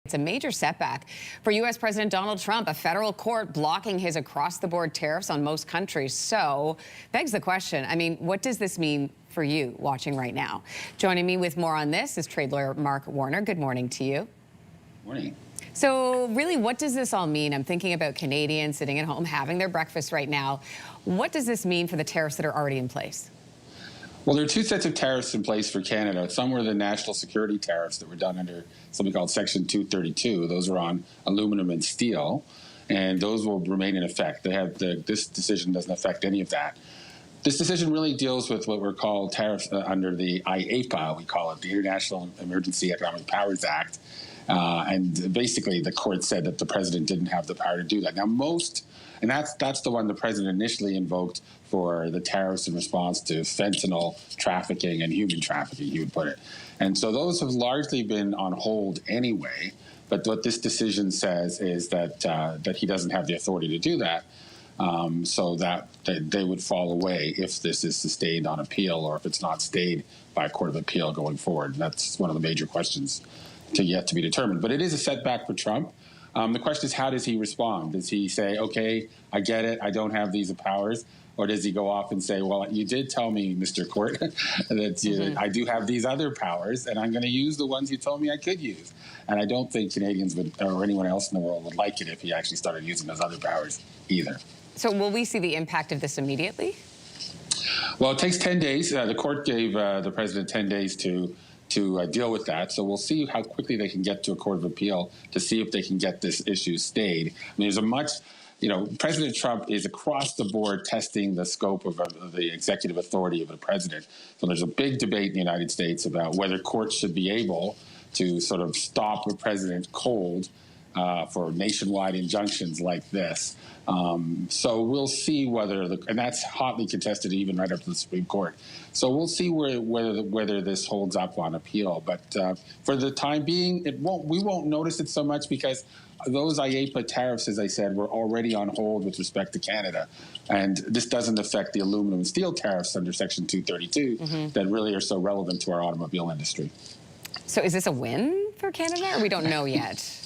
It's a major setback for U.S. President Donald Trump, a federal court blocking his across-the-board tariffs on most countries. So, begs the question, I mean, what does this mean for you watching right now? Joining me with more on this is trade lawyer Mark Warner. Good morning to you. Morning. So, really, what does this all mean? I'm thinking about Canadians sitting at home having their breakfast right now. What does this mean for the tariffs that are already in place? Well, there are two sets of tariffs in place for Canada. Some were the national security tariffs that were done under something called Section 232. Those are on aluminum and steel, and those will remain in effect. This decision doesn't affect any of that. This decision really deals with what we're called tariffs under the IEEPA, we call it, the International Emergency Economic Powers Act. And basically, the court said that the president didn't have the power to do that. Now, and that's the one the president initially invoked for the tariffs in response to fentanyl trafficking and human trafficking, he would put it. And so those have largely been on hold anyway. But what this decision says is that he doesn't have the authority to do that. So that they would fall away if this is sustained on appeal or if it's not stayed by a court of appeal going forward. And that's one of the major questions yet to be determined. But it is a setback for Trump. The question is, how does he respond? Does he say, okay, I get it, I don't have these powers? Or does he go off and say, well, you did tell me, Mr. Court, that I do have these other powers, and I'm going to use the ones you told me I could use. And I don't think Canadians would, or anyone else in the world would like it if he actually started using those other powers either. So will we see the impact of this immediately? Well, it takes 10 days. The court gave the president 10 days to deal with that. So we'll see how quickly they can get to a court of appeal to see if they can get this issue stayed. I mean, there's a much, President Trump is across the board testing the scope of the executive authority of a president. So there's a big debate in the United States about whether courts should be able to sort of stop a president cold for nationwide injunctions like this. So we'll see and that's hotly contested even right up to the Supreme Court. So we'll see whether this holds up on appeal. But for the time being, we won't notice it so much because those IEEPA tariffs, as I said, were already on hold with respect to Canada. And this doesn't affect the aluminum and steel tariffs under Section 232 that really are so relevant to our automobile industry. So is this a win for Canada, or we don't know yet?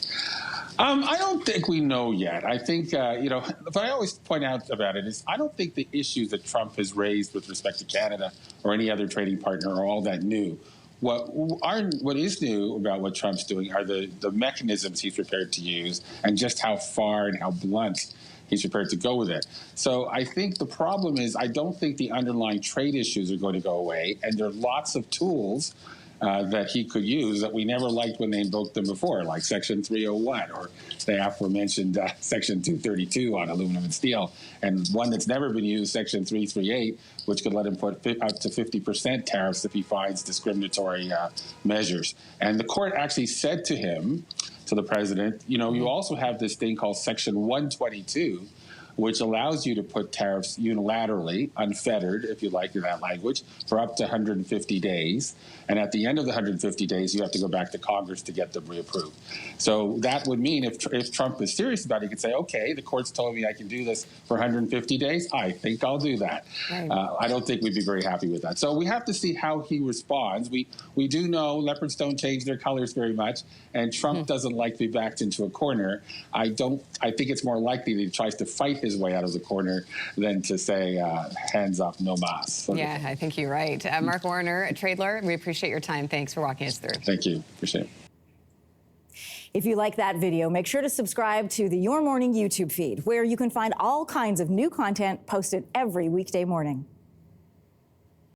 I don't think we know yet. I think, what I always point out about it is I don't think the issues that Trump has raised with respect to Canada or any other trading partner are all that new. What is new about what Trump's doing are the mechanisms he's prepared to use and just how far and how blunt he's prepared to go with it. So I think the problem is I don't think the underlying trade issues are going to go away, and there are lots of tools that he could use that we never liked when they invoked them before, like Section 301 or the aforementioned Section 232 on aluminum and steel, and one that's never been used, Section 338, which could let him put up to 50% tariffs if he finds discriminatory measures. And the court actually said to him, to the president, you also have this thing called Section 122, which allows you to put tariffs unilaterally, unfettered, if you like, in that language, for up to 150 days. And at the end of the 150 days, you have to go back to Congress to get them reapproved. So that would mean if Trump is serious about it, he could say, okay, the court's told me I can do this for 150 days. I think I'll do that. Right. I don't think we'd be very happy with that. So we have to see how he responds. We do know leopards don't change their colors very much, and Trump doesn't like to be backed into a corner. I think it's more likely that he tries to fight his way out of the corner than to say, hands up, no mas. Yeah, I think you're right. Mark Warner, a trade lawyer, we appreciate your time. Thanks for walking us through. Thank you. Appreciate it. If you like that video, make sure to subscribe to the Your Morning YouTube feed, where you can find all kinds of new content posted every weekday morning.